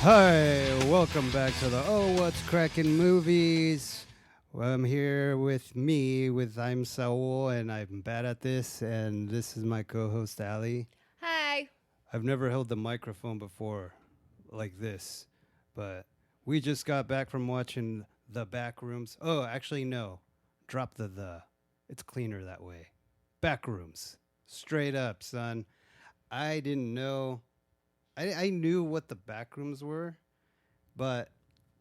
Hi, welcome back to the Oh What's Crackin' Movies. Well, I'm here with I'm Saul, and I'm bad at this, and this is my co-host Ali. Hi. I've never held the microphone before like this, but we just got back from watching The Backrooms. Oh, actually, no. Drop the. It's cleaner that way. Backrooms. Straight up, son. I didn't know. I knew what the backrooms were, but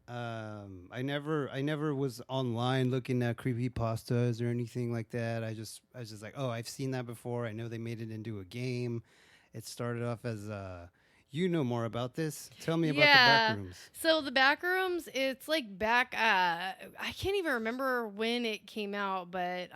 I never was online looking at creepy pastas or anything like that. I was just like, oh, I've seen that before. I know they made it into a game. It started off as you know more about this. Tell me about the Yeah. backrooms. So the Backrooms, it's like back I can't even remember when it came out, but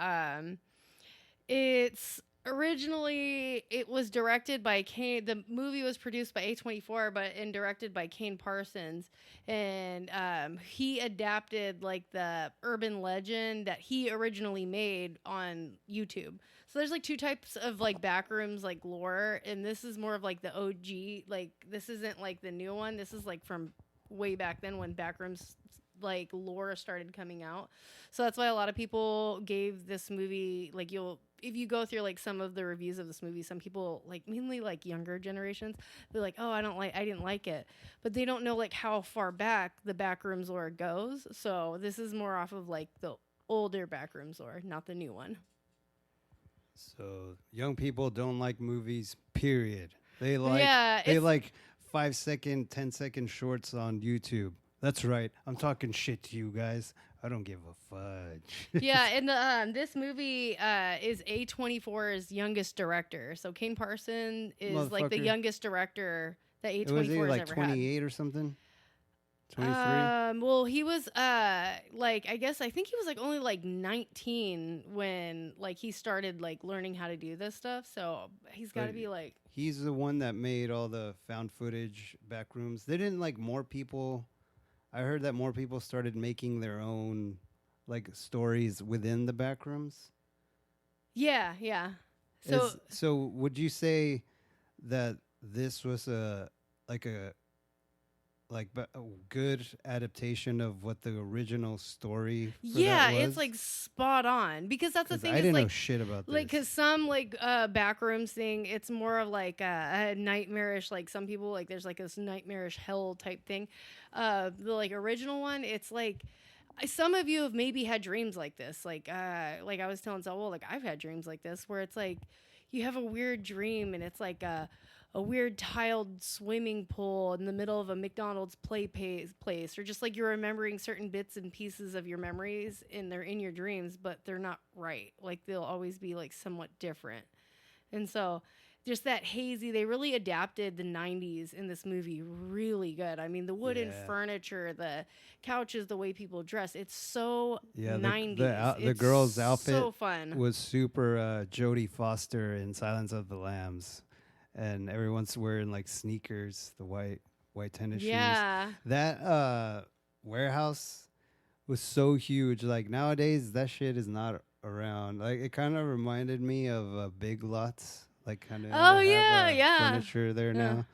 it's originally it was directed by Kane. The movie was produced by A24 and directed by Kane Parsons, and he adapted like the urban legend that he originally made on YouTube. So there's like two types of like backrooms like lore, and this is more of like the OG. Like this isn't like the new one. This is like from way back then when backrooms like lore started coming out. So that's why a lot of people gave this movie like you'll if you go through like some of the reviews of this movie, some people like mainly like younger generations, they're like, "Oh, I didn't like it," but they don't know like how far back the backrooms lore goes. So this is more off of like the older backrooms lore, not the new one. So young people don't like movies. Period. They like Yeah, they it's like 5-second, 10-second shorts on YouTube. That's right. I'm talking shit to you guys. I don't give a fudge. yeah, and this movie is A24's youngest director. So Kane Parson is like the Motherfucker. youngest director that Was he A24 has like ever had. 28 or something? 23? Well, he was like I think he was like only like 19 when like he started like learning how to do this stuff. So he's got But to be like he's the one that made all the found footage backrooms. They didn't like more people. I heard that more people started making their own like stories within the backrooms. yeah, yeah. So So would you say that this was like a a good adaptation of what the original story for that yeah, was? it's like spot on because that's the Because thing I is didn't know like shit about like this. because some like backrooms thing it's more of like a nightmarish like some people like there's like this nightmarish hell type thing. The like original one it's like some of you have maybe had dreams like this like I was telling Saul like I've had dreams like this where it's like you have a weird dream and it's like a weird tiled swimming pool in the middle of a McDonald's place, or just like you're remembering certain bits and pieces of your memories and they're in your dreams, but they're not right. Like they'll always be like somewhat different. And so just that hazy, they really adapted the 90s in this movie really good. I mean, the wooden Yeah. furniture, the couches, the way people dress, it's so Yeah, 90s. the It's girl's outfit so fun. was super Jodie Foster in Silence of the Lambs, and everyone's wearing like sneakers, the white tennis shoes. Yeah. That warehouse was so huge. Like nowadays, that shit is not around. Like it kind of reminded me of Big Lots. Like kind of Oh, they have yeah, yeah. furniture there Yeah. now.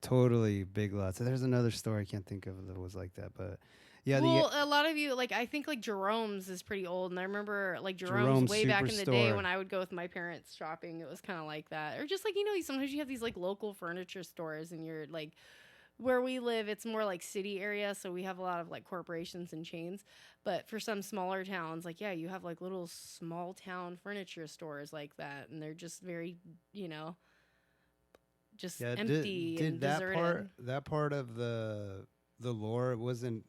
Totally Big Lots. There's another store I can't think of that was like that, but yeah, the Well, a lot of you like I think like Jerome's is pretty old, and I remember like Jerome's Jerome way back in the day Superstore. when I would go with my parents shopping. It was kind of like that, or just like sometimes you have these like local furniture stores, and you're like where we live, it's more like city area, so we have a lot of like corporations and chains. But for some smaller towns, like yeah, you have like little small town furniture stores like that, and they're just very just Yeah, empty did and deserted. that part of the lore wasn't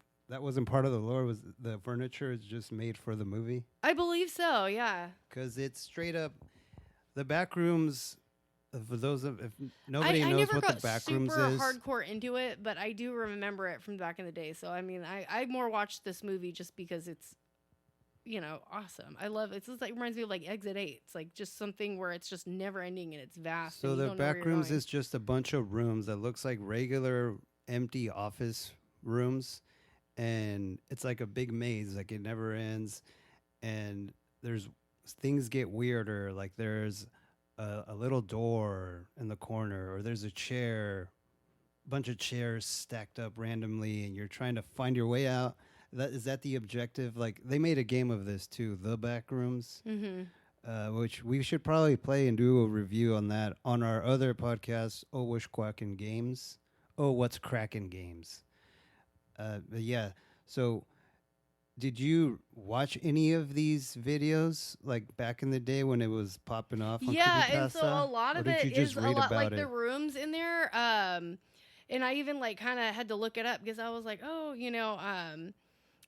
part of the lore? Was the furniture is just made for the movie? I believe so. Yeah. Because it's straight up the back rooms. For those of if nobody I knows never what the got back super rooms is, hardcore into it, but I do remember it from back in the day. So I mean, I more watched this movie just because it's awesome. I love it. It's just like reminds me of like Exit 8. It's like just something where it's just never ending and it's vast. so And you the don't know where back you're rooms going. is just a bunch of rooms that looks like regular empty office rooms, and it's like a big maze, like it never ends, and there's things get weirder, like there's a little door in the corner, or there's a chair bunch of chairs stacked up randomly, and you're trying to find your way out. Is that the objective? Like they made a game of this too, the Backrooms, Mm-hmm. which we should probably play and do a review on that on our other podcast, Oh Wish Quackin' Games. Oh, what's crackin' games? But yeah. So, did you watch any of these videos like back in the day when it was popping off on Yeah, and so a Creepypasta? lot Or of did you it just is a read lot about like the it? rooms in there. And I even like kind of had to look it up because I was like, oh,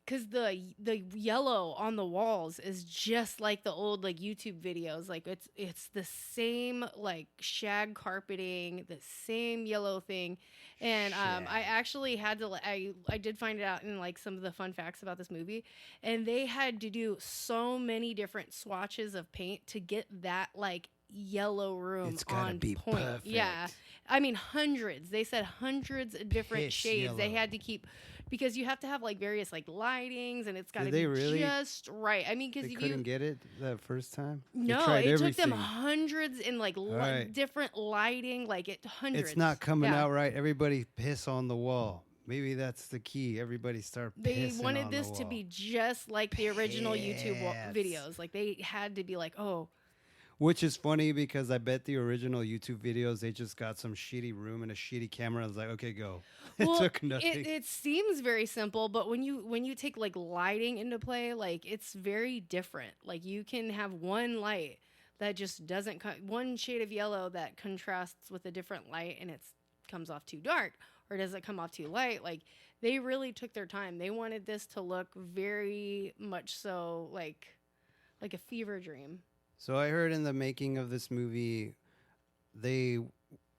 because the yellow on the walls is just like the old like YouTube videos. Like it's the same like shag carpeting, the same yellow thing, and I Shag. actually had to I did find it out in like some of the fun facts about this movie, and they had to do so many different swatches of paint to get that like yellow room It's gotta on be point. perfect. Yeah. I mean, hundreds. They said hundreds of different Piss shades. They yellow. had to keep because you have to have like various like lightings, and it's got to Did be they really? just right. I mean, because They if couldn't you get it that first time. They no, tried it took them everything. hundreds and like right. different lighting, like it hundreds. It's not coming Yeah. out right. Everybody piss on the wall. Maybe that's the key. Everybody start They pissing wanted on this the to wall. be just like the original YouTube Piss. videos. Like they had to be like, oh, Which is funny because I bet the original YouTube videos they just got some shitty room and a shitty camera. I was like, okay, go. well, it took nothing. it seems very simple, but when you take like lighting into play, like it's very different. Like you can have one light that just doesn't one shade of yellow that contrasts with a different light, and it comes off too dark, or does it come off too light? Like they really took their time. They wanted this to look very much so like a fever dream. So I heard in the making of this movie, they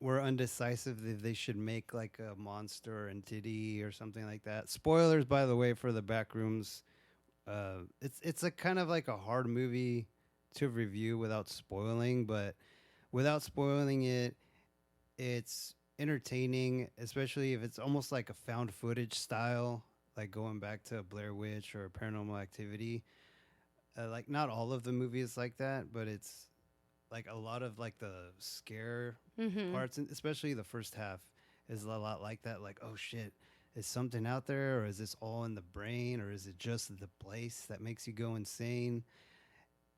were undecisive that they should make like a monster entity or something like that. Spoilers, by the way, for the Backrooms. It's a kind of like a hard movie to review without spoiling, but without spoiling it, it's entertaining, especially if it's almost like a found footage style, like going back to Blair Witch or Paranormal Activity. Like not all of the movies like that, but it's like a lot of like the scare Mm-hmm. parts, and especially the first half is a lot like that. Like, oh shit, is something out there, or is this all in the brain, or is it just the place that makes you go insane?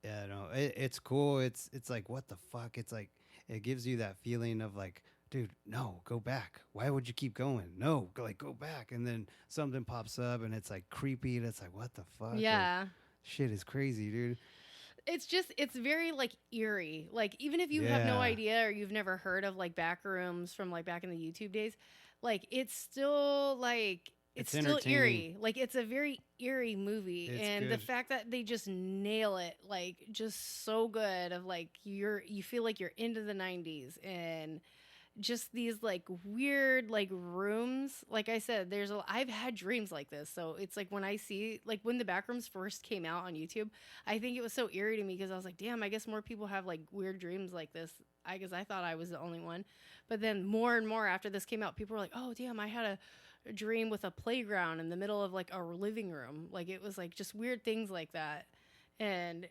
Yeah, no, it's cool. It's like what the fuck. It's like it gives you that feeling of like, dude, no, go back. Why would you keep going? No, go back. And then something pops up, and it's like creepy. And it's like, what the fuck? Yeah. Like, shit is crazy, dude. It's very like eerie. Like even if you have no Yeah. idea or you've never heard of like Backrooms from like back in the YouTube days, like it's still like it's still entertaining. eerie. Like it's a very eerie movie, It's and the good. fact that they just nail it like just so good of like you feel like you're into the 90s, and just these like weird like rooms. Like I said, I've had dreams like this. So it's like when I see like when the Backrooms first came out on YouTube, I think it was so eerie to me because I was like, damn, I guess more people have like weird dreams like this. I guess I thought I was the only one. But then more and more after this came out, people were like, oh damn, I had a dream with a playground in the middle of like a living room. Like it was like just weird things like that. And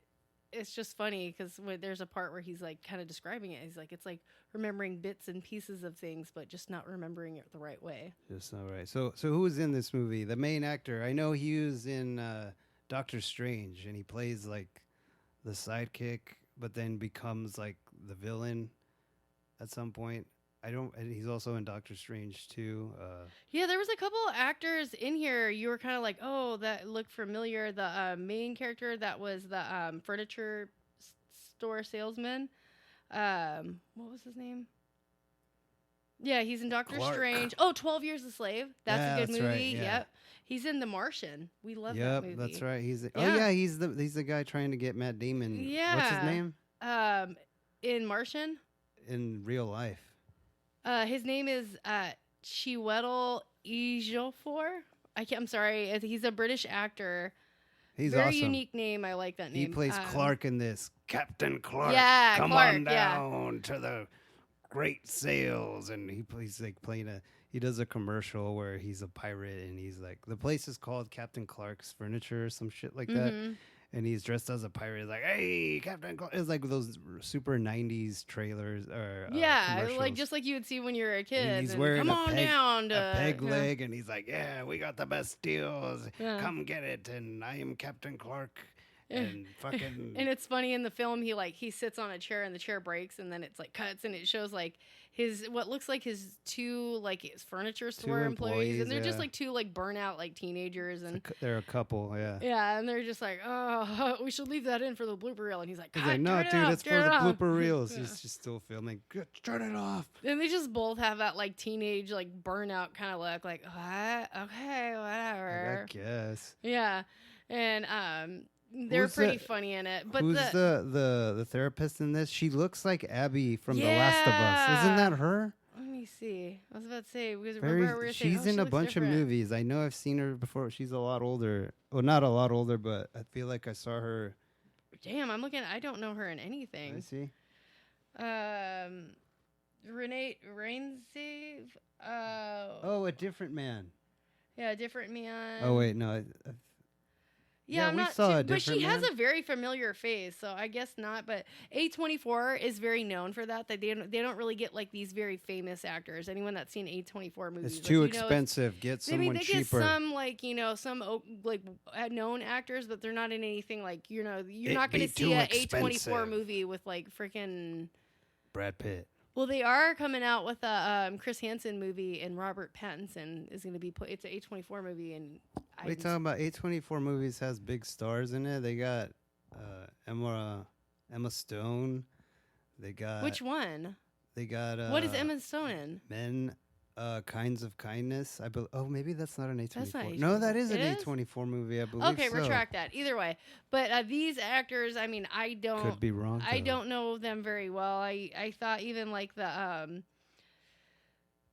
it's just funny because there's a part where he's like kind of describing it. He's like, it's like remembering bits and pieces of things, but just not remembering it the right way. Just all right. So who's in this movie? The main actor. I know he was in Doctor Strange, and he plays like the sidekick, but then becomes like the villain at some point. I don't. And he's also in Doctor Strange too. Yeah, there was a couple of actors in here. You were kind of like, oh, that looked familiar. The main character that was the furniture store salesman. What was his name? Yeah, he's in Doctor Clark. Strange. Oh, 12 Years a Slave. That's Yeah, a good that's movie. right, yeah. Yep. He's in The Martian. We love that Yep, movie. that's right. Yeah. Oh yeah, he's the guy trying to get Matt Damon. What's his Yeah. name In Martian, in real life? his name is Chiwetel Ejiofor. I'm sorry. He's a British actor. He's Very awesome. unique name. I like that name. He plays Clark in this. Captain Clark. Yeah, come Clark, on yeah. down to the great sails, and he's like playing he does a commercial where he's a pirate, and he's like, the place is called Captain Clark's Furniture or some shit like that. Mhm. and he's dressed as a pirate. He's like, "Hey, Captain Clark!" It's like those super '90s trailers or Yeah, like commercials. just like you would see when you were a And kid. he's And wearing come on down to a peg yeah. leg, and he's like, "Yeah, we got the best deals. Yeah. Come get it." And I am Captain Clark, Yeah. and fucking. And it's funny in the film he sits on a chair and the chair breaks and then it's like cuts and it shows like his what looks like his two like his furniture store employees and they're just yeah. like two like burnout like teenagers and They're a couple, yeah. yeah, and they're just like, oh, we should leave that in for the blooper reel. And he's like, He's "Cut, like, "No, turn it dude, off, it's for turn the it off." blooper reels." Yeah. He's just still filming. Good, turn it off. And they just both have that like teenage like burnout kind of look, like what? Okay, whatever. I guess. Yeah, and they're Who's pretty the- funny in it. But Who's the therapist in this? She looks like Abby from The Last of Us. Yeah. Isn't that her? let me see. I was about to say because remember we were saying, She's oh, she in a looks bunch different. of movies. I know I've seen her before. She's a lot older. Well, not a lot older, but I feel like I saw her. Damn, I'm looking. I don't know her in Let me anything. see. Renee Rainsave. Oh, A Different Man. Yeah, different man. Oh wait, no. Yeah, yeah, I'm we not saw too, A but she Different has Man. a very familiar face, so I guess not. But A24 is very known for that. That they don't really get like these very famous actors. Anyone that's seen A24 movies, It's like, too you know, expensive. Get I mean, someone they cheaper. get some like some like known actors, but they're not in anything like you're It'd not going be to see too a A24 expensive. movie with like freaking. Brad Pitt. Well, they are coming out with a Chris Hansen movie, and Robert Pattinson is going to be put. It's an A24 movie, and What are you talking about? A24 movies has big stars in it. They got Emma Stone. They got which one? They got What is Emma Stone in? Men, Kinds of Kindness. Oh, maybe that's not an A24. That's not No, that A24. is an It is? A24 movie. I believe. Okay, so. retract that. Either way, but these actors, I mean, I Could don't, be wrong. I though. don't know them very well. I thought even like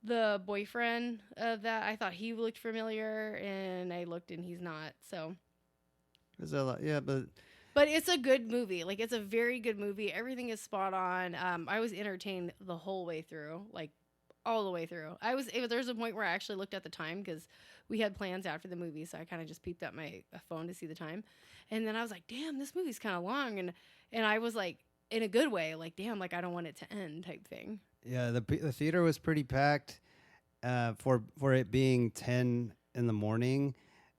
the boyfriend of that, I thought he looked familiar, and I looked and he's not. So, There's a lot. Yeah, but but it's a good movie. Like it's a very good movie. Everything is spot on. I was entertained the whole way through, like all the way through. There's a point where I actually looked at the time because we had plans after the movie, so I kind of just peeped at my phone to see the time, and then I was like, "Damn, this movie's kind of long," and I was like, in a good way, like, "Damn, like I don't want it to end," type thing. yeah, the theater was pretty packed for it being 10 in the morning,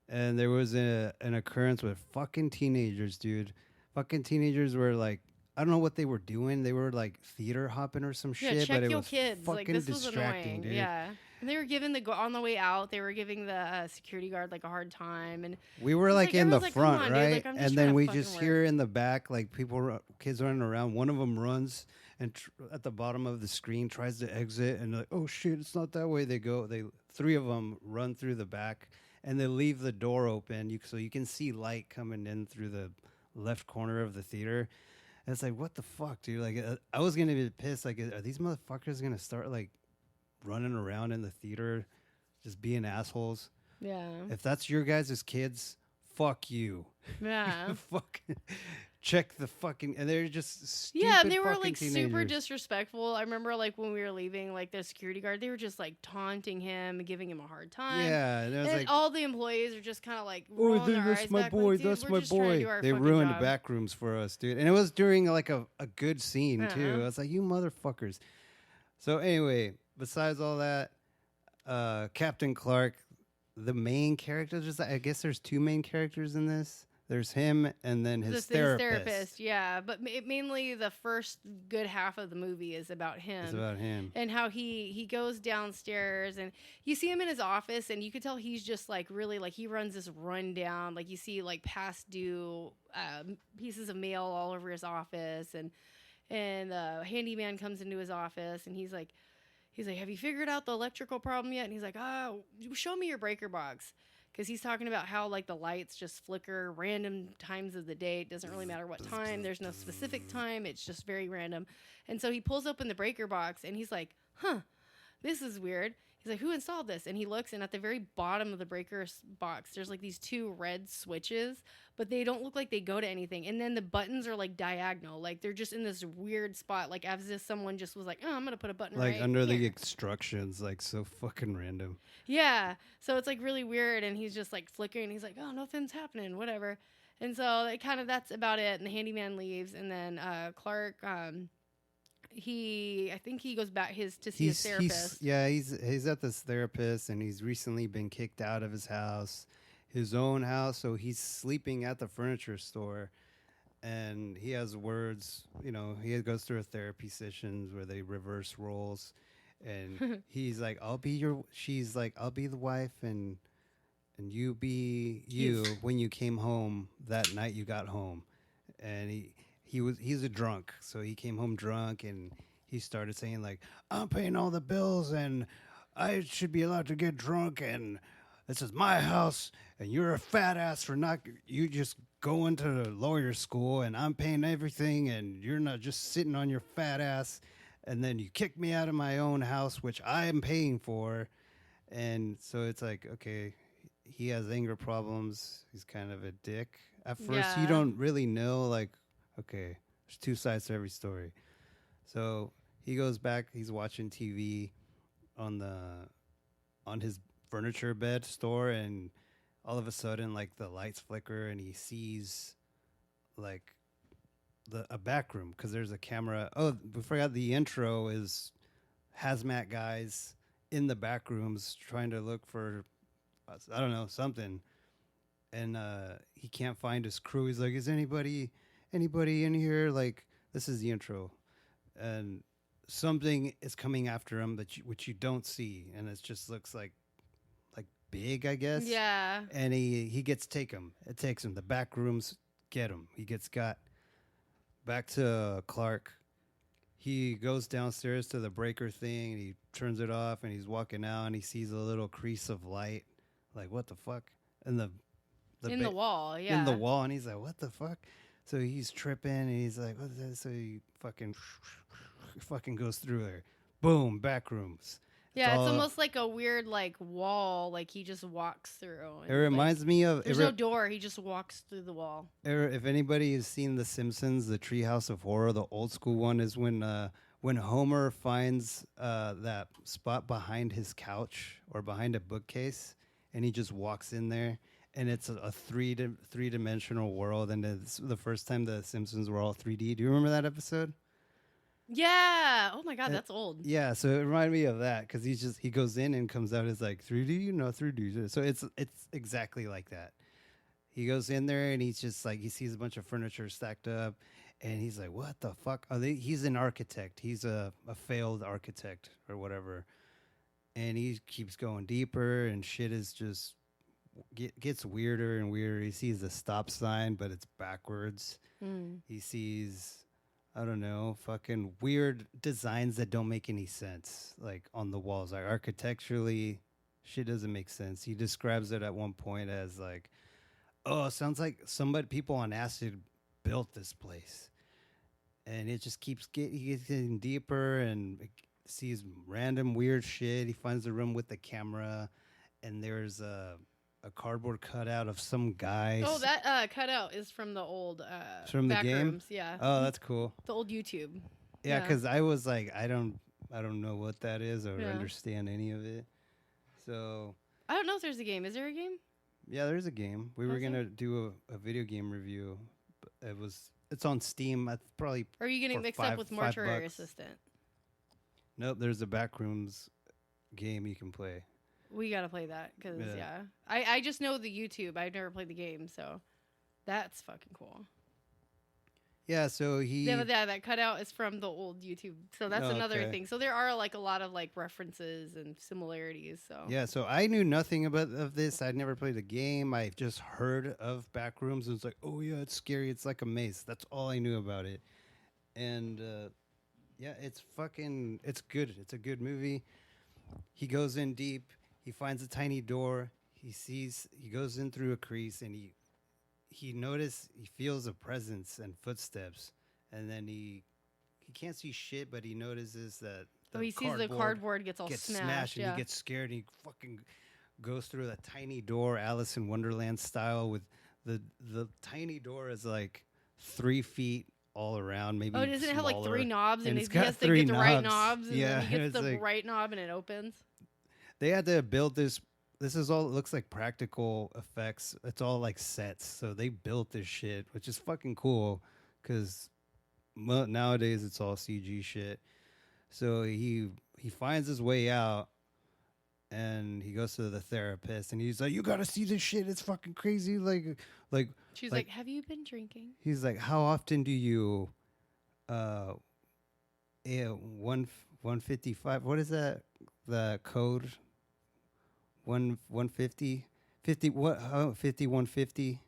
and there was an occurrence with fucking teenagers, dude. Fucking teenagers were like, I don't know what they were doing. They were like theater hopping or some Yeah, shit, check but it your was kids. fucking Like this was distracting, annoying. dude. Yeah, and they were giving on the way out. They were giving the security guard like a hard time, and We were It's like like, in the everyone's like, "Come front, on, dude, right? like, I'm just And trying then to we fucking just work." hear in the back like kids running around. One of them runs and at the bottom of the screen tries to exit, and like, oh shit, it's not that way. They go. Three of them run through the back, and they leave the door open, so you can see light coming in through the left corner of the theater. And it's like, what the fuck, dude? Like, I was gonna be pissed. Like, are these motherfuckers gonna start like running around in the theater, just being assholes? yeah, If that's your guys' kids, fuck you. yeah. Fuck. Check the fucking. And they're just stupid. Yeah, and they were fucking like super teenagers. disrespectful. I remember like when we were leaving, like the security guard, they were just like taunting him and giving him a hard time. Yeah, and it was And like, all the employees are just kind of like, oh, rolling their eyes that's my back, boy. like, "Dude, That's we're my just trying to boy. do our They fucking ruined job." Backrooms for us, dude. And it was during like a good scene too. Uh-huh. I was like, you motherfuckers. So anyway, besides all that, Captain Clark, the main character. I guess there's two main characters in this. There's him and then his therapist. Yeah, but mainly the first good half of the movie is about him. It's about him. And how he goes downstairs and you see him in his office and you could tell he's just like really like he runs this rundown, like you see like past due pieces of mail all over his office and the handyman comes into his office and he's like have you figured out the electrical problem yet? And he's like, oh, show me your breaker box. Because he's talking about how like the lights just flicker random times of the day. It doesn't really matter what time. There's no specific time. It's just very random. And so he pulls open the breaker box and he's like, huh, this is weird. He's like, who installed this? And he looks, and at the very bottom of the box, there's like these two red switches, but they don't look like they go to anything. And then the buttons are like diagonal, like they're just in this weird spot, like as if someone just was like, oh, I'm gonna put a button Like right under the here. instructions, like so fucking random. Yeah, so it's like really weird, and he's just like flickering. He's like, oh, nothing's happening, whatever. And so it kind of that's about it. And the handyman leaves, and then Clark, I think he goes back to see his therapist. He's at this therapist, and he's recently been kicked out of his own house, so he's sleeping at the furniture store. And he has words, he goes through a therapy sessions where they reverse roles, and he's like, she's like, I'll be the wife, and you be you when you came home that night you got home. And he's a drunk, so he came home drunk, and he started saying like, I'm paying all the bills, and I should be allowed to get drunk, and this is my house, and you're a fat ass for not, you just going to lawyer school, and I'm paying everything, and you're not just sitting on your fat ass, and then you kick me out of my own house, which I am paying for. And so it's like, okay, he has anger problems. He's kind of a dick. At first, you don't really know, like, okay, there's two sides to every story. So he goes back. He's watching TV on his furniture bed store, and all of a sudden, like, the lights flicker, and he sees like a back room because there's a camera. Oh, we forgot the intro is hazmat guys in the back rooms trying to look for, I don't know, something. And he can't find his crew. He's like, is anybody in here? Like, this is the intro. And something is coming after him which you don't see, and it just looks like big, I guess. Yeah. And he gets it takes him. The back rooms get him. He gets got. Back to Clark. He goes downstairs to the breaker thing, and he turns it off, and he's walking out, and he sees a little crease of light. Like, what the fuck? And the wall, yeah. In the wall, and he's like, what the fuck? So he's tripping, and he's like, what's this? So he fucking goes through there. Boom, back rooms. Yeah, it's almost like a weird like wall, like he just walks through. It reminds me of... There's no door, he just walks through the wall. If anybody has seen The Simpsons, the Treehouse of Horror, the old school one is when Homer finds that spot behind his couch or behind a bookcase, and he just walks in there, and it's a three-dimensional world, and it's the first time the Simpsons were all 3D. Do you remember that episode? Yeah. Oh my God, that's old. Yeah, so it reminded me of that because he goes in and comes out as like 3D, 3D. So it's exactly like that. He goes in there and he's just like, he sees a bunch of furniture stacked up, and he's like, what the fuck? He's an architect. He's a failed architect or whatever. And he keeps going deeper, and shit is just gets weirder and weirder. He sees a stop sign, but it's backwards. He sees, I don't know, fucking weird designs that don't make any sense, like on the walls. Like architecturally, shit doesn't make sense. He describes it at one point as like, oh, it sounds like people on acid built this place. And it just keeps getting deeper, and sees random weird shit. He finds a room with the camera, and there's a cardboard cutout of some guy. Oh, that cutout is from the old from the game. Backrooms, yeah. Oh, that's cool. The old YouTube. Yeah, because I was like, I don't know what that is or understand any of it. So I don't know if there's a game. Is there a game? Yeah, there's a game. We were gonna do a video game review. But it's on Steam. Probably. Or are you getting mixed up with Mortuary Assistant? Nope, there's a Backrooms game you can play. We gotta play that because I just know the YouTube. I've never played the game, so that's fucking cool. Yeah, so that cutout is from the old YouTube, so that's another thing. So there are like a lot of like references and similarities. So yeah, so I knew nothing of this. I'd never played the game. I just heard of Backrooms and was like, oh yeah, it's scary. It's like a maze. That's all I knew about it. And yeah, it's good. It's a good movie. He goes in deep. He finds a tiny door. He goes in through a crease, and he feels a presence and footsteps, and then he can't see shit, but he notices that Oh, he sees the cardboard gets all gets smashed. and Yeah. he gets scared and he fucking goes through the tiny door, Alice in Wonderland style. With the tiny door is like 3 feet all around, maybe Oh, doesn't it have like 3 smaller. knobs and It's he has got to three get the right knobs. knobs and Yeah, then he gets it's the like right knob and it opens? they had to build this. This is all, it looks like practical effects. It's all like sets. So they built this shit, which is fucking cool because nowadays it's all CG shit. So he finds his way out and he goes to the therapist and he's like, "You gotta see this shit. It's fucking crazy." Like She's like, "Have you been drinking?" he's like, "How often do you, uh, yeah, 155? What is that? The code 150, 50 what? 5150?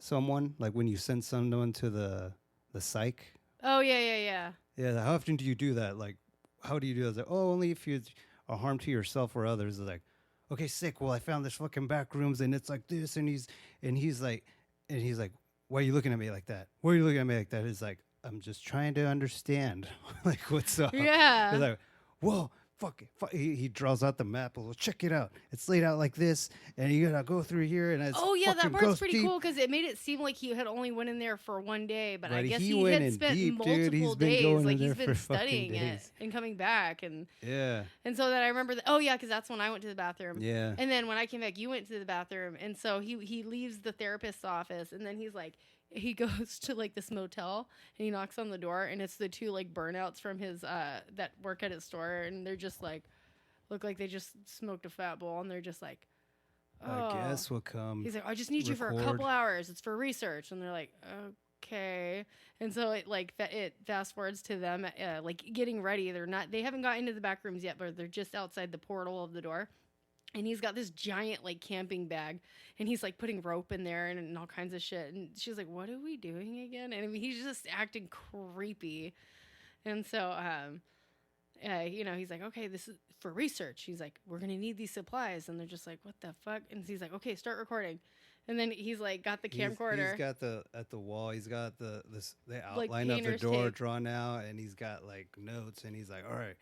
Someone like when you send someone to the psych." Oh, yeah. Yeah, how often do you do that? Like, how do you do that? It's like, oh, only if you are harm to yourself or others. It's like, okay, sick. Well, I found this fucking back rooms and it's like this, and he's like, why are you looking at me like that? Why are you looking at me like that? It's like, I'm just trying to understand, like, what's up? Yeah. He's like, whoa. Fuck it. He draws out the map. Well, check it out. It's laid out like this, and you gotta go through here. And it's Oh yeah, that part's goes pretty deep. cool because it made it seem like he had only went in there for one day, but I But guess he he went had in spent deep, multiple dude. He's been days. going in Like he's there been for fucking studying it days. and coming back, and Yeah. so then I remember that. Oh yeah, because that's when I went to the bathroom. Yeah. And then when I came back, you went to the bathroom, and so he leaves the therapist's office, and then he's like. He goes to like this motel and he knocks on the door and it's the two like burnouts from his that work at his store and they're just like look like they just smoked a fat bowl and they're just like I guess we'll come. he's like, I just need you for a couple hours. It's for research. And they're like, okay. And so it like it fast forwards to them like getting ready. They haven't got into the back rooms yet, but they're just outside the portal of the door. And he's got this giant like camping bag and he's like putting rope in there and all kinds of shit. And she's like, what are we doing again? And I mean, he's just acting creepy. And so, he's like, okay, this is for research. He's like, we're going to need these supplies. And they're just like, what the fuck? And he's like, okay, start recording. And then he's like, got the camcorder. He's got at the wall. He's got the Like outline of the door tape. drawn out, and he's got like notes. And he's like, all right,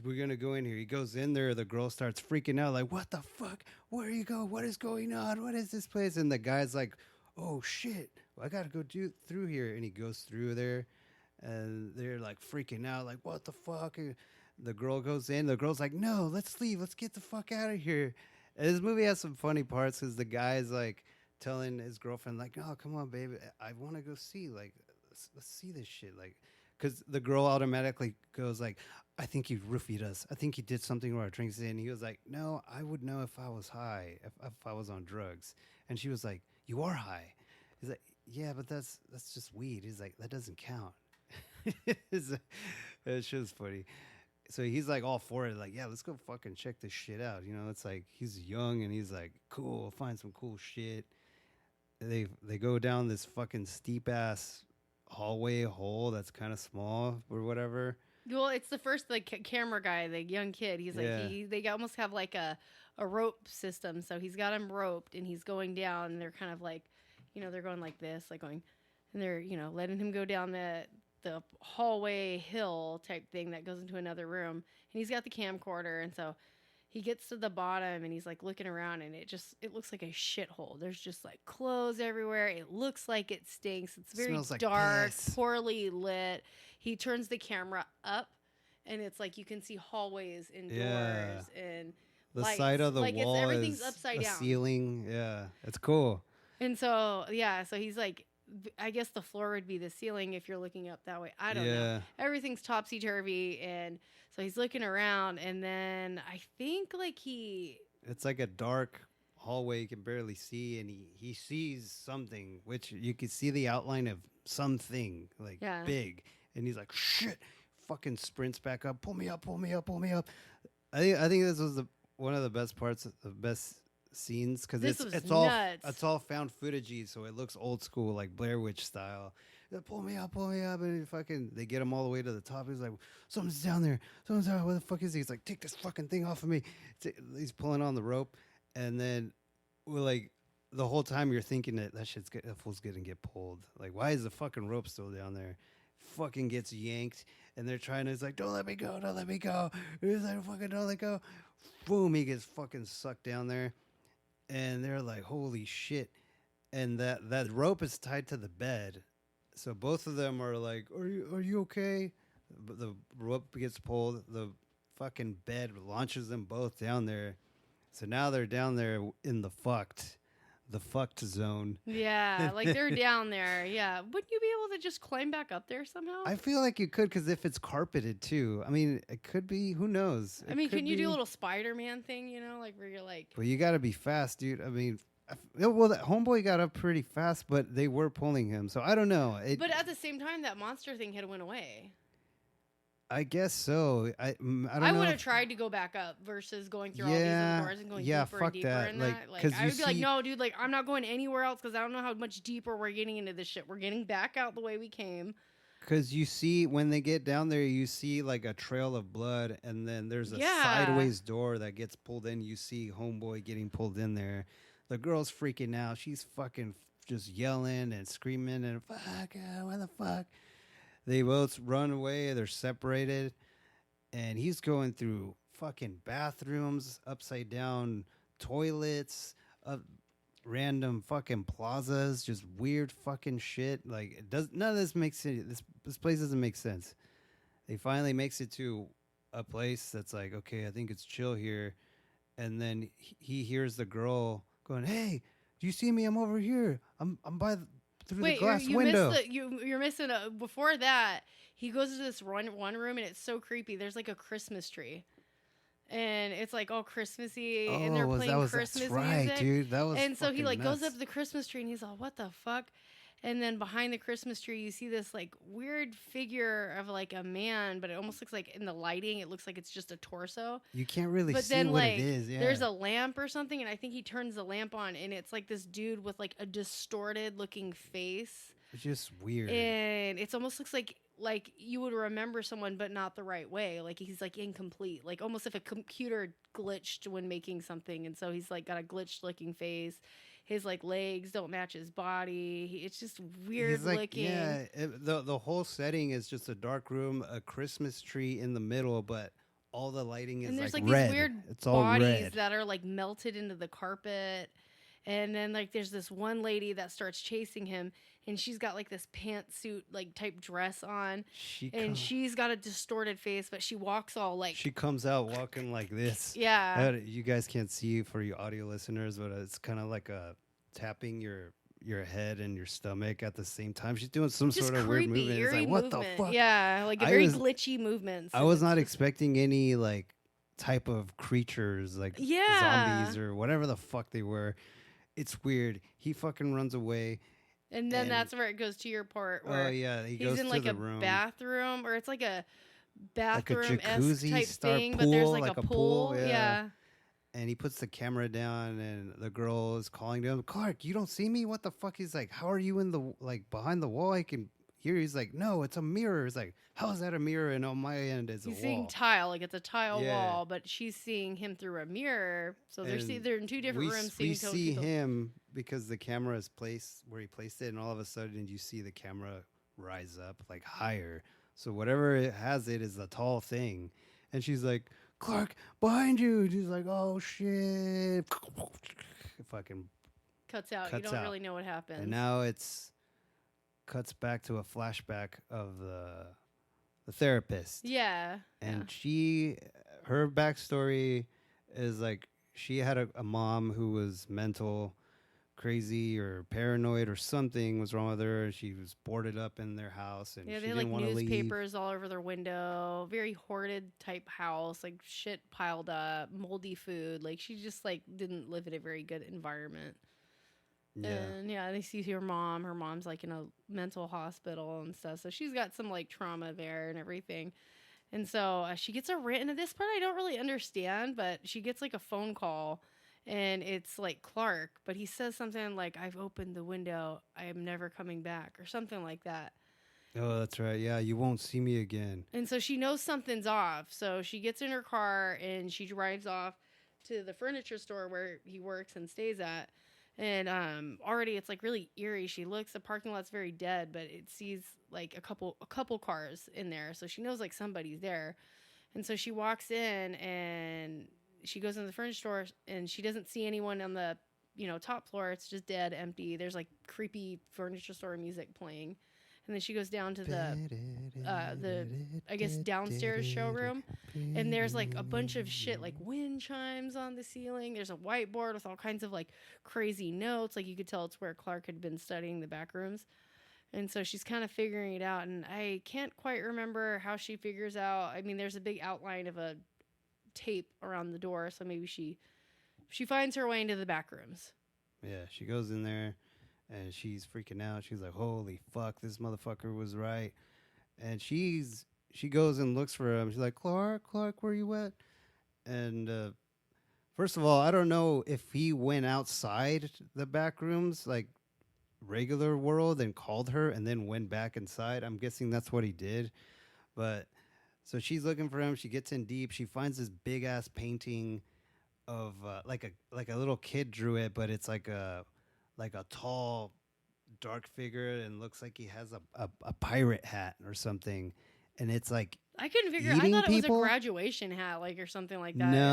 we're gonna go in here. He goes in there. The girl starts freaking out, like, what the fuck? Where you go? What is going on? What is this place? And the guy's like, oh shit, I gotta go through here. And he goes through there, and they're like freaking out, like, what the fuck? And the girl goes in. The girl's like, no, let's leave. Let's get the fuck out of here. And this movie has some funny parts because the guy's like telling his girlfriend, like, oh, come on, baby, I want to go see, like, let's see this shit, like, because the girl automatically goes like, I think he roofied us. I think he did something where our drinks in. He was like, no, I would know if I was high, if I was on drugs. And she was like, you are high. He's like, yeah, but that's just weed. He's like, that doesn't count. That shit was funny. So he's like all for it, like, yeah, let's go fucking check this shit out. You know, it's like he's young and he's like, cool, find some cool shit. They go down this fucking steep ass hallway hole that's kind of small or whatever. Well, it's the first like camera guy, the young kid. He's like they almost have like a rope system, so he's got him roped and he's going down. And they're kind of like, they're going like this, like going, and they're letting him go down the hallway hill type thing that goes into another room. And he's got the camcorder, and so he gets to the bottom and he's like looking around and it looks like a shithole. There's just like clothes everywhere. It looks like it stinks. It's very Smells like dark, piss. poorly lit. He turns the camera up and it's like you can see hallways indoors and the lights. side of the like wall everything's is upside a down. ceiling. Yeah, it's cool. And so so he's like, I guess the floor would be the ceiling if you're looking up that way. I don't know. Everything's topsy-turvy. And so he's looking around. And then I think like it's like a dark hallway you can barely see. And he sees something, which you can see the outline of something like big. And he's like, shit, fucking sprints back up. Pull me up, pull me up, pull me up. I think this was one of the best parts, the best scenes, because it's all found footagey, so it looks old school, like Blair Witch style. Pull me up, and they get him all the way to the top. He's like, someone's down there, where the fuck is he? He's like, take this fucking thing off of me. He's pulling on the rope, and then like the whole time you're thinking that fool's gonna get pulled. Like, why is the fucking rope still down there? fucking gets yanked, and they're trying to. It's like, don't let me go, don't let me go. He's like, fucking don't let go. Boom, he gets fucking sucked down there, and they're like, holy shit. And that rope is tied to the bed, so both of them are like, are you okay? But the rope gets pulled. The fucking bed launches them both down there. So now they're down there in the fucked zone. Yeah, like they're down there. Yeah. Wouldn't you be able to just climb back up there somehow? I feel like you could, because if it's carpeted too. I mean, it could be. Who knows? I mean, can you do a little Spider-Man thing, like where you're like. But you got to be fast, dude. I mean, well, that homeboy got up pretty fast, but they were pulling him. So I don't know. But at the same time, that monster thing had went away. I guess so. I don't know. I would have tried to go back up versus going through all these other doors and going deeper and deeper in that. Like I would be like, no, dude, like I'm not going anywhere else because I don't know how much deeper we're getting into this shit. We're getting back out the way we came. Because you see, when they get down there, you see like a trail of blood, and then there's a sideways door that gets pulled in. You see homeboy getting pulled in there. The girl's freaking out. She's fucking just yelling and screaming and fuck, what the fuck? They both run away. They're separated. And he's going through fucking bathrooms, upside down toilets, random fucking plazas, just weird fucking shit. Like, none of this makes sense. This place doesn't make sense. They finally makes it to a place that's like, okay, I think it's chill here. And then he hears the girl going, hey, do you see me? I'm over here. I'm by through the glass window. You're missing before that. He goes to this one room and it's so creepy. There's like a Christmas tree, and it's like all Christmassy, and they're playing Christmas music. Dude. That was and so he like nuts. goes up to the Christmas tree and he's all, what the fuck? And then behind the Christmas tree, you see this like weird figure of like a man, but it almost looks like in the lighting, it looks like it's just a torso. You can't really see then, what it is. Yeah. There's a lamp or something, and I think he turns the lamp on, and it's like this dude with like a distorted looking face. It's just weird. And it almost looks like you would remember someone, but not the right way. Like he's like incomplete, like almost if a computer glitched when making something, and so he's like got a glitched looking face. His like legs don't match his body. It's just weird looking. Yeah, the whole setting is just a dark room, a Christmas tree in the middle, but all the lighting is and there's like red. These weird it's all bodies red. that are like melted into the carpet. And then like there's this one lady that starts chasing him, and she's got like this pantsuit like type dress on, she's got a distorted face, but she walks all like she comes out walking like this. Yeah, you guys can't see for you audio listeners, but it's kind of like a tapping your head and your stomach at the same time. She's doing some just sort of creepy, weird movement. It's like, what the fuck? Yeah, like a very glitchy movements. I was not expecting any like type of creatures like zombies or whatever the fuck they were. It's weird. He fucking runs away. And then that's where it goes to your part. Where he he's goes in to like the a room. bathroom, or it's like a bathroom like a jacuzzi type thing, but there's like a pool. Yeah. And he puts the camera down, and the girl is calling to him, Clark, you don't see me? What the fuck? He's like, how are you in the behind the wall? I can hear. He's like, no, it's a mirror. He's like, how is that a mirror? And on my end is a wall. He's seeing tile, like it's a tile wall, but she's seeing him through a mirror. So they're in two different rooms. We see him because the camera is placed where he placed it, and all of a sudden you see the camera rise up like higher. So whatever it has, it is a tall thing, and she's like, Clark, behind you. And he's like, oh shit! Fucking cuts out. You don't really know what happens. And now it's cuts back to a flashback of the therapist. Yeah. And her backstory is like she had a mom who was mental, crazy or paranoid or something was wrong with her. She was boarded up in their house, and they she had didn't like want to leave. Newspapers all over their window. Very hoarded type house, like shit piled up, moldy food. Like she just like didn't live in a very good environment. Yeah. And they see her mom. Her mom's like in a mental hospital and stuff. So she's got some like trauma there and everything. And so she gets a written. And this part I don't really understand, but she gets like a phone call, and it's like Clark, but he says something like, I've opened the window. I am never coming back, or something like that. Oh, that's right. Yeah, you won't see me again. And so she knows something's off. So she gets in her car and she drives off to the furniture store where he works and stays at. And already it's like really eerie. She looks, the parking lot's very dead, but it sees like a couple cars in there, so she knows like somebody's there. And so she walks in and she goes into the furniture store and she doesn't see anyone on the top floor. It's just dead, empty. There's like creepy furniture store music playing. And then she goes down to the I guess downstairs showroom, and there's like a bunch of shit like wind chimes on the ceiling. There's a whiteboard with all kinds of like crazy notes. Like you could tell it's where Clark had been studying the back rooms. And so she's kind of figuring it out, and I can't quite remember how she figures out. I mean, there's a big outline of a tape around the door, so maybe she finds her way into the back rooms. Yeah, she goes in there and she's freaking out. She's like, "Holy fuck, this motherfucker was right." And she goes and looks for him. She's like, "Clark, Clark, where you at?" And first of all, I don't know if he went outside the back rooms like regular world and called her and then went back inside. I'm guessing that's what he did. But so she's looking for him. She gets in deep. She finds this big ass painting of like a little kid drew it, but it's like a tall dark figure and looks like he has a pirate hat or something. And it's like I couldn't figure. I eating thought it was a people? graduation hat, like or something like that. No,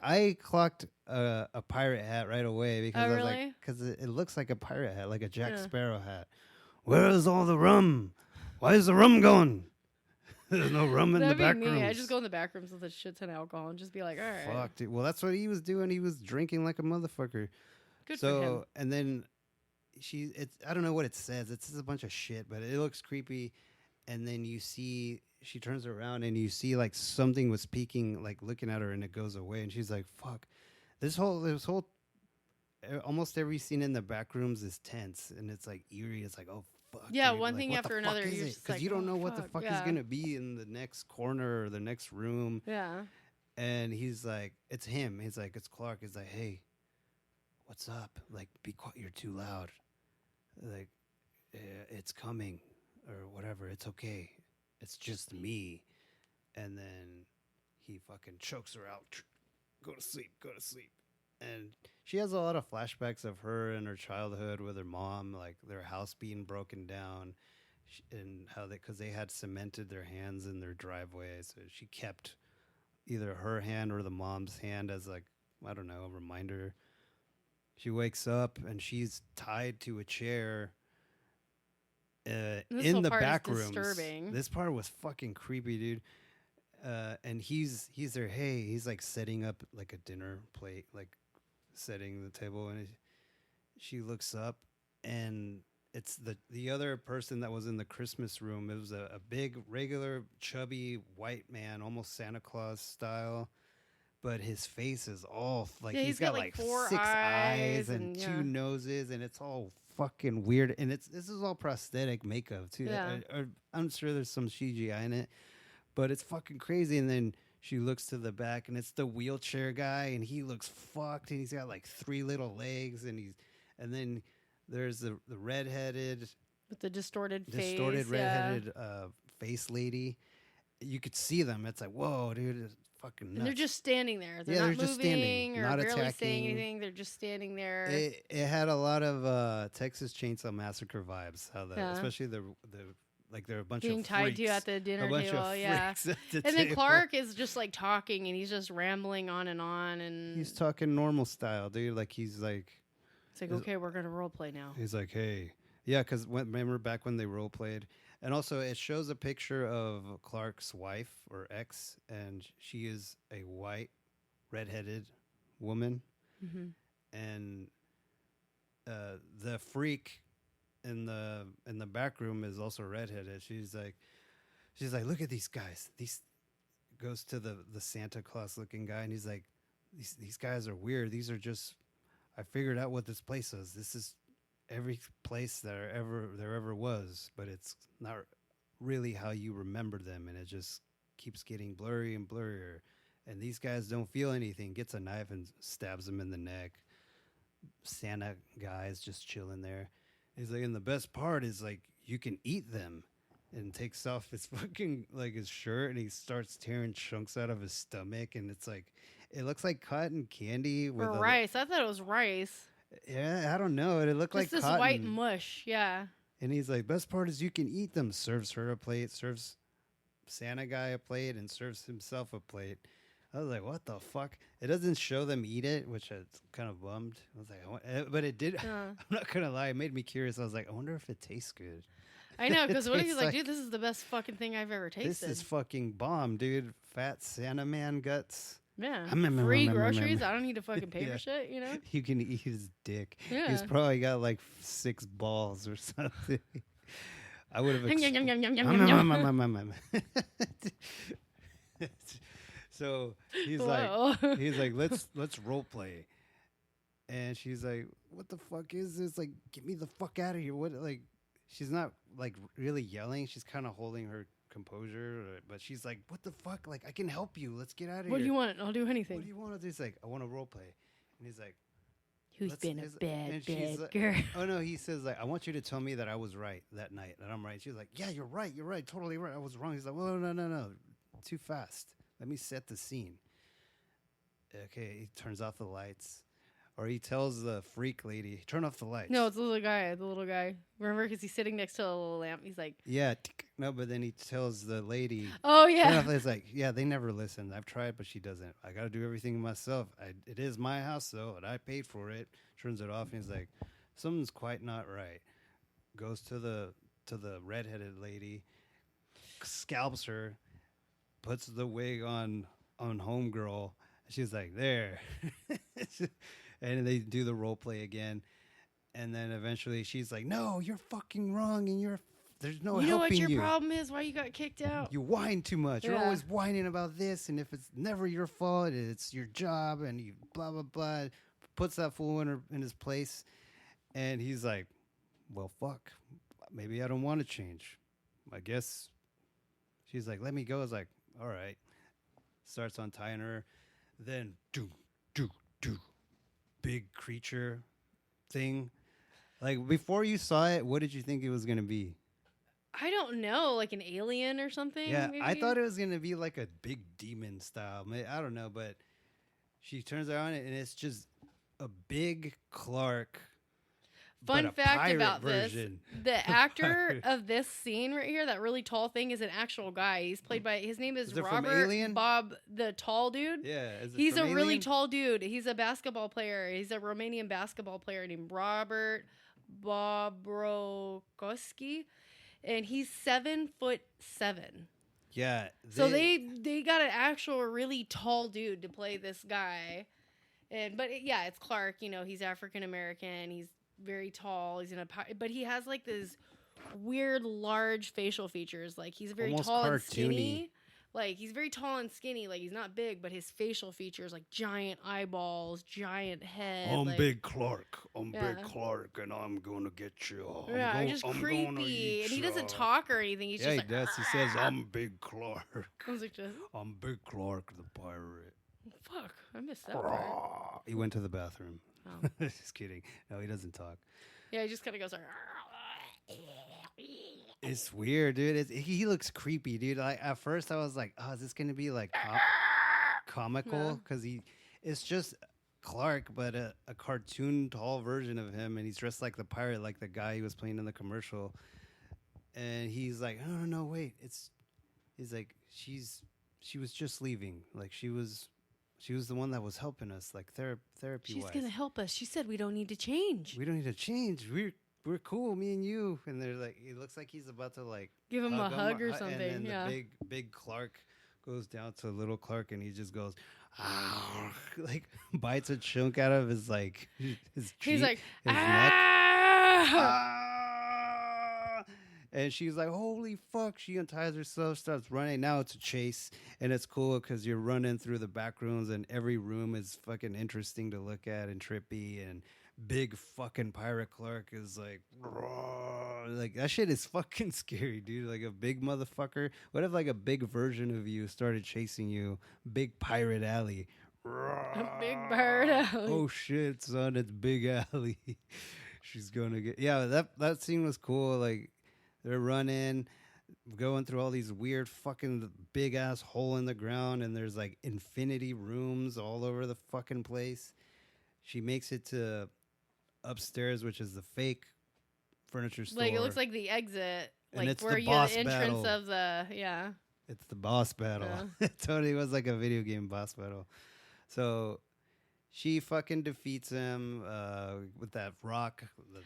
I clocked a pirate hat right away because Oh, I was like, really? because it looks like a pirate hat, like a Jack Yeah. Sparrow hat. Where is all the rum? Why is the rum gone? There's no rum in That'd the be back me. rooms. I just go in the back rooms with a shit ton of alcohol and just be like, all right, Fuck, dude. Well, that's what he was doing. He was drinking like a motherfucker. good So, for him. and then it's I don't know what it says. It's just a bunch of shit, but it looks creepy. And then you see she turns around and you see like something was peeking, like looking at her, and it goes away. And she's like, "Fuck, this whole almost every scene in the back rooms is tense, and it's like eerie. It's like, oh fuck, Yeah, dude. one Like, thing what after the fuck another, is you're it? just Because like, you don't oh, know what the fuck is yeah. gonna be in the next corner or the next room. Yeah. And he's like, it's him. He's like, it's Clark. He's like, hey, what's up? Like, be quiet. You're too loud. Like, it's coming or whatever. It's okay. It's just me. And then he fucking chokes her out. Go to sleep. Go to sleep. And she has a lot of flashbacks of her and her childhood with her mom, like their house being broken down, and how because they had cemented their hands in their driveway, so she kept either her hand or the mom's hand as like I don't know a reminder. She wakes up and she's tied to a chair This in whole the part is back rooms. disturbing. This part was fucking creepy, dude. And he's there. Hey, he's like setting up like a dinner plate, like setting the table, and she looks up, and it's the other person that was in the Christmas room. It was a big, regular, chubby white man, almost Santa Claus style, but his face is all like Yeah, he's got like 4 six eyes and and, two yeah. noses, and it's all fucking weird. And this is all prosthetic makeup too. Yeah. I'm sure there's some CGI in it, but it's fucking crazy. And then she looks to the back, and it's the wheelchair guy, and he looks fucked, and he's got like 3 little legs, and then there's the redheaded, With the distorted face. redheaded face lady. You could see them. It's like, whoa, dude, it's fucking nuts. And they're just standing there. They're Yeah, not they're just standing, moving or not barely saying attacking. anything. They're just standing there. It had a lot of Texas Chainsaw Massacre vibes. Yeah. Especially the like there are a bunch being of tied to you freaks, at the dinner a bunch table. of Yeah. freaks at the And then table. Clark is just like talking and he's just rambling on and He's talking normal style, dude. Like he's like, it's like, okay, we're gonna role play now. he's like, hey, yeah, because remember back when they role played, and also it shows a picture of Clark's wife or ex, and she is a white, redheaded woman, Mm-hmm. and the freak in the back room is also redheaded. She's like, look at these guys. These goes to the Santa Claus looking guy, and he's like, these guys are weird. These are just, I figured out what this place is. This is every place there ever was, but it's not really how you remember them, and it just keeps getting blurry and blurrier. And these guys don't feel anything. Gets a knife and stabs him in the neck. Santa guy's just chilling there. He's like, and the best part is like you can eat them. And takes off his fucking like his shirt, and he starts tearing chunks out of his stomach, and it's like it looks like cotton candy with Or rice. I thought it was rice. Yeah, I don't know. It looked Just like this white cotton. mush. Yeah. And he's like, best part is you can eat them. Serves her a plate, serves Santa guy a plate, and serves himself a plate. I was like, what the fuck? It doesn't show them eat it, which I was kind of bummed. I was like, but it did. Uh, I'm not gonna lie, it made me curious. I was like, I wonder if it tastes good. I know, It because what if he's tastes like, dude, this is the best fucking thing I've ever this tasted. is fucking bomb, dude. Fat Santa man guts. Yeah. Mm, Free mm, mm, mm, groceries. mm. I don't need to fucking pay Yeah. for shit, you know? You can eat his dick. Yeah. He's probably got like 6 balls or something. I would have. Yum, yum, yum, yum, yum, yum. So he's Whoa. like, let's role play, and she's like, what the fuck is this? Like, get me the fuck out of here! What like? She's not like really yelling. She's kind of holding her composure, but she's like, what the fuck? Like, I can help you. Let's get out of here. What do you want? I'll do anything. What do you want to do? He's like, I want to role play, and he's like, Who's let's- been a is- bad, and she's bad like- girl? oh no, he says like, I want you to tell me that I was right that night, that I'm right. She's like, yeah, you're right, totally right. I was wrong. He's like, well, no, too fast. Let me set the scene. Okay, he turns off the lights, or he tells the freak lady, turn off the lights. No, it's the little guy. The little guy. Remember, because he's sitting next to a little lamp. He's like, Yeah, no, but then he tells the lady, oh turn yeah. off the lights. Like, yeah, they never listen. I've tried, but she doesn't. I got to do everything myself. It is my house though, and I paid for it. Turns it off, and he's like, something's quite not right. Goes to the redheaded lady, scalps her, puts the wig on homegirl. She's like, there. And they do the role play again. And then eventually she's like, no, you're fucking wrong. And there's no You know what helping your problem is? Why you got kicked out? You whine too much. You're Yeah. always whining about this. And if it's never your fault, it's your job. And you blah, blah, blah. Puts that fool in his place. And he's like, well, fuck. Maybe I don't want to change. I guess. She's like, let me go. I was like, all right. Starts untying her. Then do. Big creature thing. Like, before you saw it, what did you think it was going to be? I don't know, like an alien or something. Yeah, maybe? I thought it was going to be like a big demon style. I don't know, but she turns around and it's just a big Clark. Fun but a fact pirate about version. this: the actor of this scene right here, that really tall thing, is an actual guy. He's played by his name is Is it from Robert Alien? Bob, the tall dude. Yeah, is it He's a from really Alien? tall dude. He's a basketball player. He's a Romanian basketball player named Robert Bobrokoski, and he's 7'7". Yeah. So they got an actual really tall dude to play this guy, yeah, it's Clark. You know, he's African American. He's very tall. He's but he has like this weird large facial features. Like he's very Almost tall and cartoony. skinny. Like he's very tall and skinny. Like he's not big, but his facial features, like giant eyeballs, giant head. I'm like, Big Clark. I'm Yeah. Big Clark, and I'm gonna get you. Yeah, just creepy. And he doesn't talk or anything. He's Yeah, just he like, does. He says, "I'm Big Clark. I was like, just, I'm Big Clark, the pirate." fuck, I missed that part. He went to the bathroom. Oh. Just kidding. No, he doesn't talk. Yeah, he just kind of goes like. It's weird, dude. He looks creepy, dude. Like at first, I was like, "Oh, is this gonna be like comical?" Because it's just Clark, but a cartoon tall version of him, and he's dressed like the pirate, like the guy he was playing in the commercial. And he's like, "No, wait." He's like, she was just leaving. Like she was the one that was helping us, like therapy. She's gonna help us. She said we don't need to change. We don't need to change. We're cool, me and you. And they're like, it looks like he's about to like Give him a hug or something. And then Yeah. the big Clark goes down to little Clark, and he just goes, like bites a chunk out of his like his cheek, He's like, his neck. ah! And she's like, holy fuck. She unties herself, starts running. Now it's a chase, and it's cool because you're running through the back rooms, and every room is fucking interesting to look at and trippy. And big fucking pirate Clark is like, like that shit is fucking scary, dude. Like a big motherfucker. What if like a big version of you started chasing you? Big Pirate Alley. A big bird alley. Oh shit, son, it's Big Alley. She's gonna get that scene was cool. Like they're running, going through all these weird fucking big ass hole in the ground, and there's like infinity rooms all over the fucking place. She makes it to upstairs, which is the fake furniture store. Like it looks like the exit, And like it's where the you boss the entrance battle. of the yeah. It's the boss battle. It totally was like a video game boss battle. So she fucking defeats him with that rock.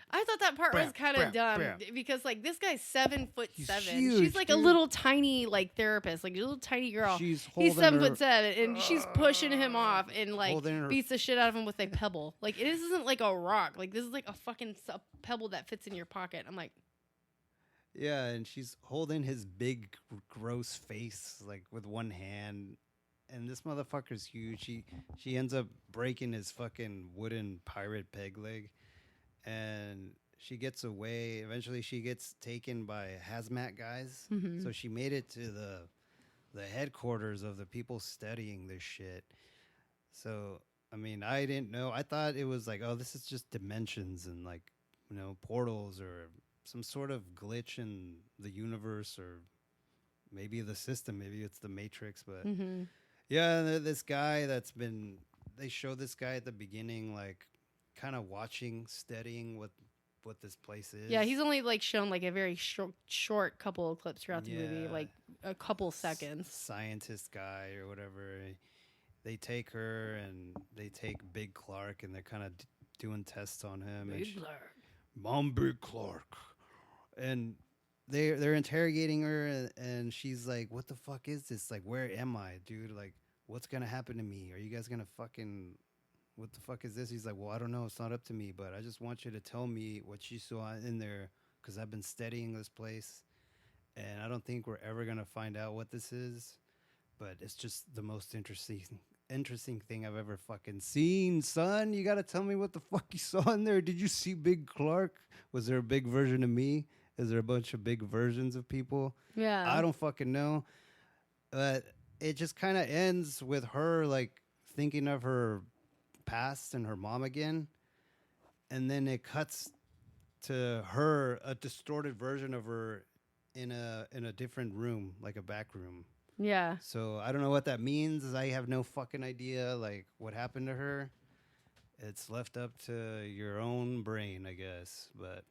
I thought that part was Bam, kind bam, of dumb bam. because like this guy's 7'7". He's She's huge, like a dude. little tiny like therapist, like a little tiny girl. She's He's holding 7'7", and she's pushing him off and like holding her- beats the shit out of him with a pebble. Like this isn't like a rock. Like this is like a fucking pebble that fits in your pocket. I'm like, Yeah, and she's holding his big, gross face like with one hand, and this motherfucker's huge. She ends up breaking his fucking wooden pirate peg leg, and she gets away. Eventually, she gets taken by hazmat guys. So she made it to the headquarters of the people studying this shit. So I mean, I didn't know. I thought it was like, oh, this is just dimensions and like portals or some sort of glitch in the universe or maybe the system. Maybe it's the Matrix, but yeah, this guy they show this guy at the beginning, like kind of watching, studying what this place is. yeah, he's only like shown like a very short couple of clips throughout the movie, like a couple seconds. Scientist guy or whatever. They take her and they take Big Clark and they're kind of doing tests on him. Big Clark. Mom, Big Clark. And they're interrogating her and she's like, what the fuck is this? Like, where am I, dude? Like, what's gonna happen to me? Are you guys gonna fucking, what the fuck is this? He's like, well, I don't know, it's not up to me, but I just want you to tell me what you saw in there, because I've been studying this place and I don't think we're ever gonna find out what this is, but it's just the most interesting thing I've ever fucking seen, son. You gotta tell me what the fuck you saw in there. Did you see Big Clark? Was there a big version of me? Is there a bunch of big versions of people? Yeah. I don't fucking know. But it just kind of ends with her like thinking of her past and her mom again. And then it cuts to her, a distorted version of her in a different room, like a back room. Yeah. So I don't know what that means. I have no fucking idea like what happened to her. It's left up to your own brain, I guess. But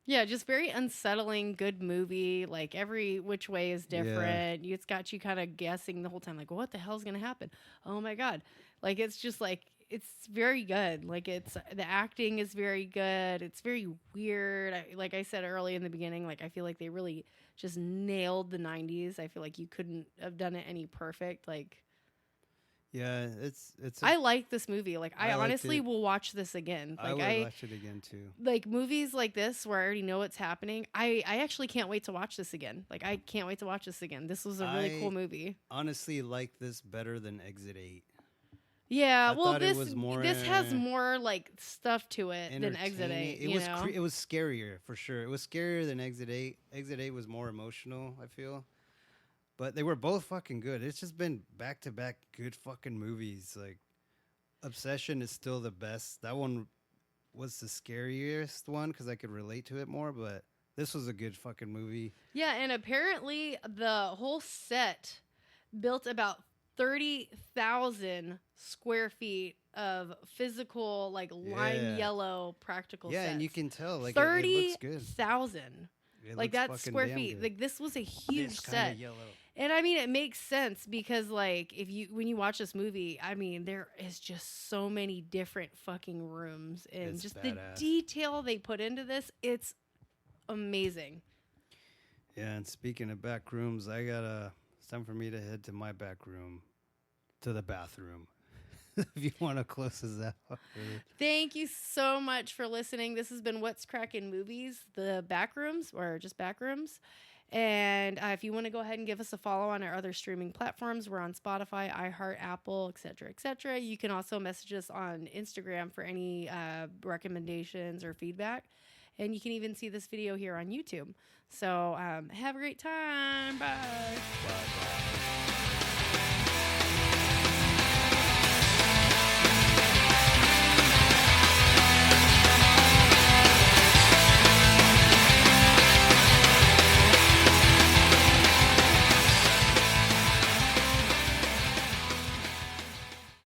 yeah, just very unsettling, good movie. Like every which way is different. It's got you kind of guessing the whole time, like, what the hell's gonna happen? Oh my god! Like it's just like it's very good. Like the acting is very good. It's very weird. Like I said early in the beginning, like I feel like they really just nailed the '90s. I feel like you couldn't have done it any perfect. Like. yeah, it's. I like this movie. Like I liked honestly it. will watch this again. I Like would watch it again too. like movies like this where I already know what's happening. I actually can't wait to watch this again. Like I can't wait to watch this again. This was a really cool movie. Honestly, like this better than Exit 8. Yeah, I well thought it was more, this has more like stuff to it than Exit 8. It was it was scarier for sure. It was scarier than Exit 8. Exit 8 was more emotional, I feel. But they were both fucking good. It's just been back-to-back good fucking movies. Like, Obsession is still the best. That one was the scariest one because I could relate to it more, but this was a good fucking movie. Yeah, and apparently the whole set built about 30,000 square feet of physical, like lime yellow practical sets. Yeah, and you can tell, like, it looks good. 30,000. Like that's square feet. Good. Like this was a huge This set. yellow. And I mean, it makes sense because like when you watch this movie, I mean, there is just so many different fucking rooms and It's just badass. the detail they put into this. It's amazing. Yeah, and speaking of back rooms, it's time for me to head to my back room, to the bathroom. If you want to close us out. Thank you so much for listening. This has been What's Crackin' Movies, the Backrooms, or just Backrooms. And if you want to go ahead and give us a follow on our other streaming platforms, we're on Spotify, iHeart, Apple, etc., etc. You can also message us on Instagram for any recommendations or feedback. And you can even see this video here on YouTube. So have a great time. Bye. Bye.